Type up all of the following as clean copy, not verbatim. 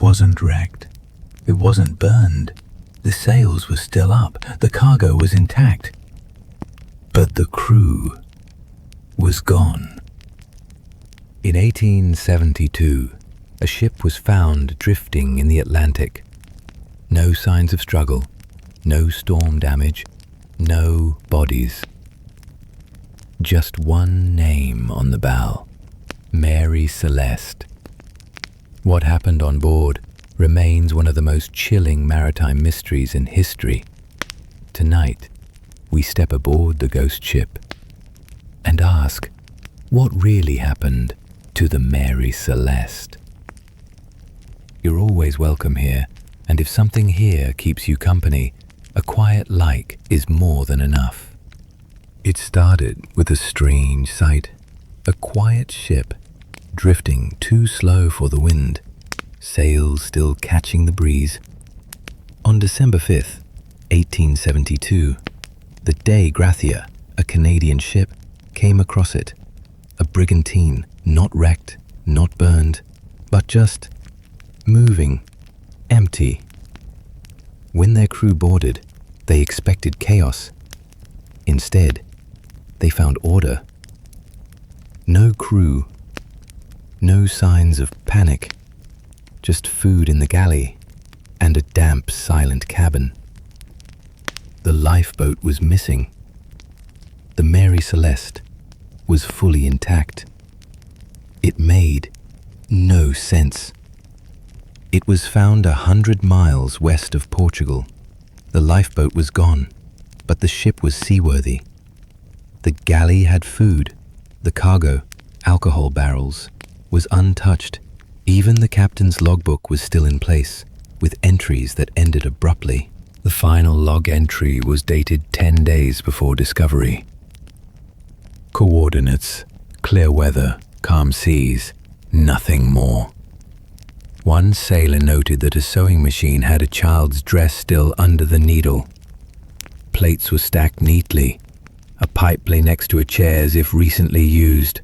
wasn't wrecked. It wasn't burned. The sails were still up. The cargo was intact. But the crew was gone. In 1872, a ship was found drifting in the Atlantic. No signs of struggle, no storm damage, no bodies. Just one name on the bow: Mary Celeste. What happened on board remains one of the most chilling maritime mysteries in history. Tonight, we step aboard the ghost ship and ask, what really happened to the Mary Celeste? You're always welcome here, and if something here keeps you company, a quiet like is more than enough. It started with a strange sight, a quiet ship drifting too slow for the wind, sails still catching the breeze. On December 5th, 1872, the Dei Gratia, a Canadian ship, came across it. A brigantine, not wrecked, not burned, but just moving, empty. When their crew boarded, they expected chaos. Instead, they found order. No crew, no signs of panic, just food in the galley and a damp, silent cabin. The lifeboat was missing. The Mary Celeste was fully intact. It made no sense. It was found 100 miles west of Portugal. The lifeboat was gone, but the ship was seaworthy. The galley had food. The cargo, alcohol barrels, was untouched. Even the captain's logbook was still in place, with entries that ended abruptly. The final log entry was dated 10 days before discovery. Coordinates: clear weather, calm seas, nothing more. One sailor noted that a sewing machine had a child's dress still under the needle. Plates were stacked neatly. A pipe lay next to a chair as if recently used.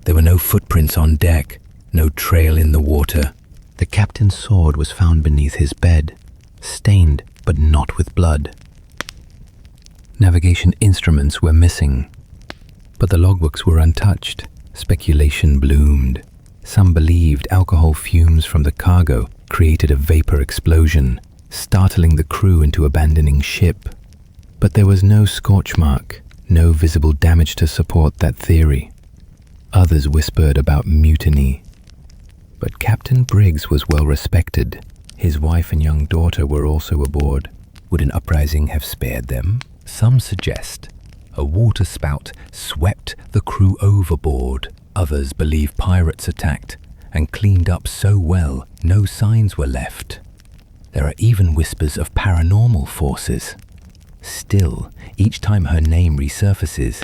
There were no footprints on deck, no trail in the water. The captain's sword was found beneath his bed, stained but not with blood. Navigation instruments were missing, but the logbooks were untouched. Speculation bloomed. Some believed alcohol fumes from the cargo created a vapor explosion, startling the crew into abandoning ship. But there was no scorch mark, no visible damage to support that theory. Others whispered about mutiny. But Captain Briggs was well respected. His wife and young daughter were also aboard. Would an uprising have spared them? Some suggest a water spout swept the crew overboard. Others believe pirates attacked and cleaned up so well no signs were left. There are even whispers of paranormal forces. Still, each time her name resurfaces,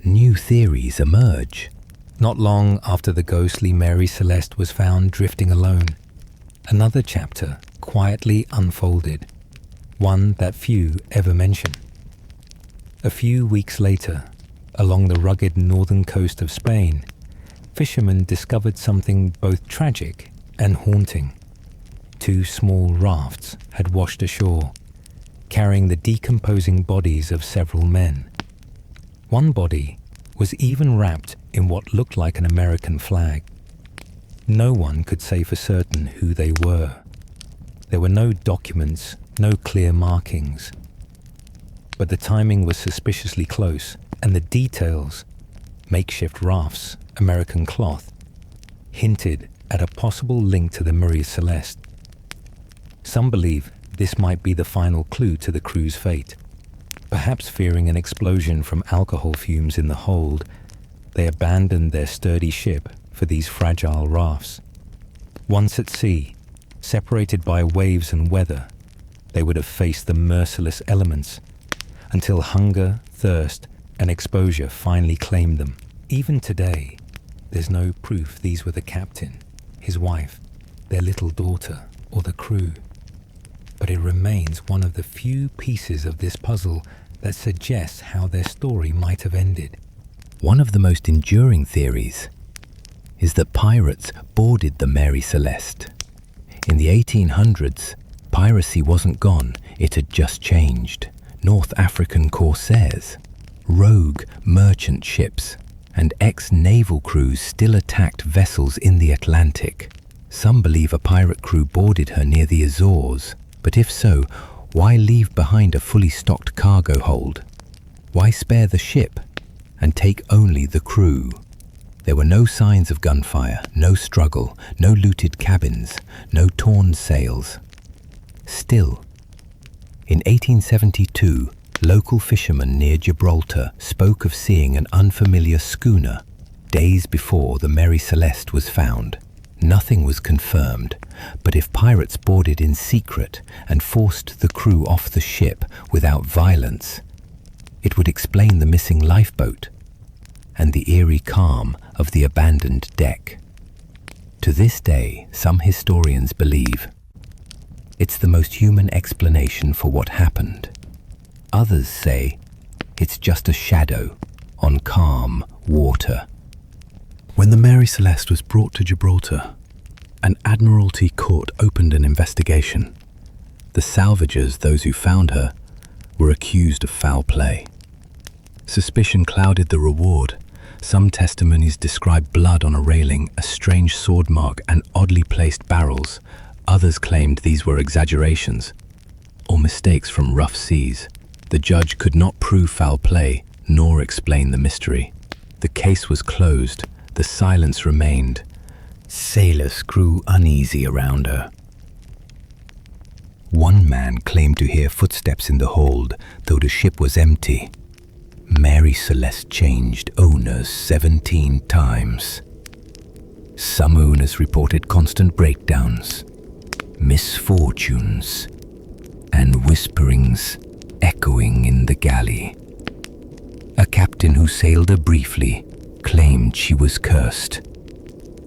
new theories emerge. Not long after the ghostly Mary Celeste was found drifting alone, another chapter quietly unfolded, one that few ever mention. A few weeks later, along the rugged northern coast of Spain, fishermen discovered something both tragic and haunting. 2 small rafts had washed ashore, carrying the decomposing bodies of several men. One body was even wrapped in what looked like an American flag. No one could say for certain who they were. There were no documents, no clear markings. But the timing was suspiciously close, and the details, makeshift rafts, American cloth, hinted at a possible link to the Mary Celeste. Some believe this might be the final clue to the crew's fate. Perhaps fearing an explosion from alcohol fumes in the hold, they abandoned their sturdy ship for these fragile rafts. Once at sea, separated by waves and weather, they would have faced the merciless elements until hunger, thirst, and exposure finally claimed them. Even today, there's no proof these were the captain, his wife, their little daughter, or the crew. But it remains one of the few pieces of this puzzle that suggests how their story might have ended. One of the most enduring theories is that pirates boarded the Mary Celeste. In the 1800s, piracy wasn't gone, it had just changed. North African corsairs, rogue merchant ships, and ex-naval crews still attacked vessels in the Atlantic. Some believe a pirate crew boarded her near the Azores, but if so, why leave behind a fully stocked cargo hold? Why spare the ship and take only the crew? There were no signs of gunfire, no struggle, no looted cabins, no torn sails. Still, in 1872, local fishermen near Gibraltar spoke of seeing an unfamiliar schooner days before the Mary Celeste was found. Nothing was confirmed, but if pirates boarded in secret and forced the crew off the ship without violence, it would explain the missing lifeboat and the eerie calm of the abandoned deck. To this day, some historians believe it's the most human explanation for what happened. Others say it's just a shadow on calm water. When the Mary Celeste was brought to Gibraltar, an Admiralty court opened an investigation. The salvagers, those who found her, were accused of foul play. Suspicion clouded the reward. Some testimonies described blood on a railing, a strange sword mark, and oddly placed barrels. Others claimed these were exaggerations or mistakes from rough seas. The judge could not prove foul play nor explain the mystery. The case was closed. The silence remained. Sailors grew uneasy around her. One man claimed to hear footsteps in the hold, though the ship was empty. Mary Celeste changed owners 17 times. Some owners reported constant breakdowns, misfortunes, and whisperings echoing in the galley. A captain who sailed her briefly claimed she was cursed.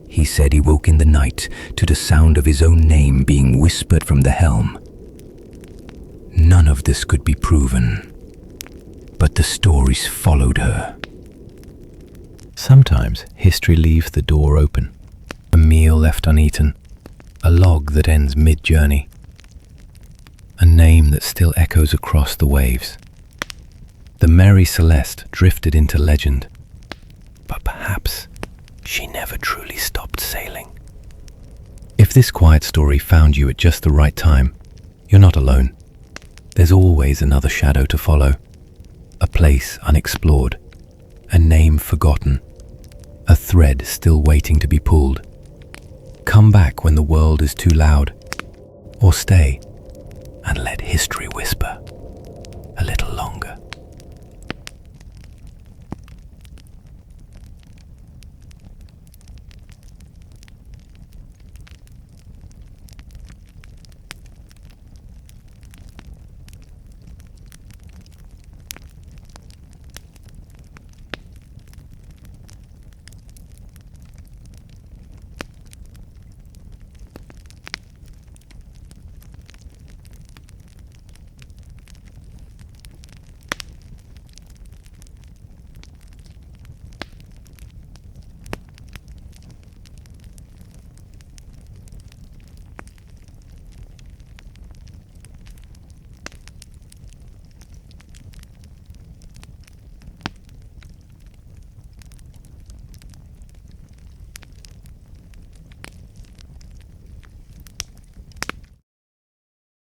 He said he woke in the night to the sound of his own name being whispered from the helm. None of this could be proven, but the stories followed her. Sometimes history leaves the door open. A meal left uneaten, a log that ends mid-journey, a name that still echoes across the waves. The Mary Celeste drifted into legend, but perhaps she never truly stopped sailing. If this quiet story found you at just the right time, you're not alone. There's always another shadow to follow, a place unexplored, a name forgotten, a thread still waiting to be pulled. Come back when the world is too loud, or stay and let history whisper a little longer.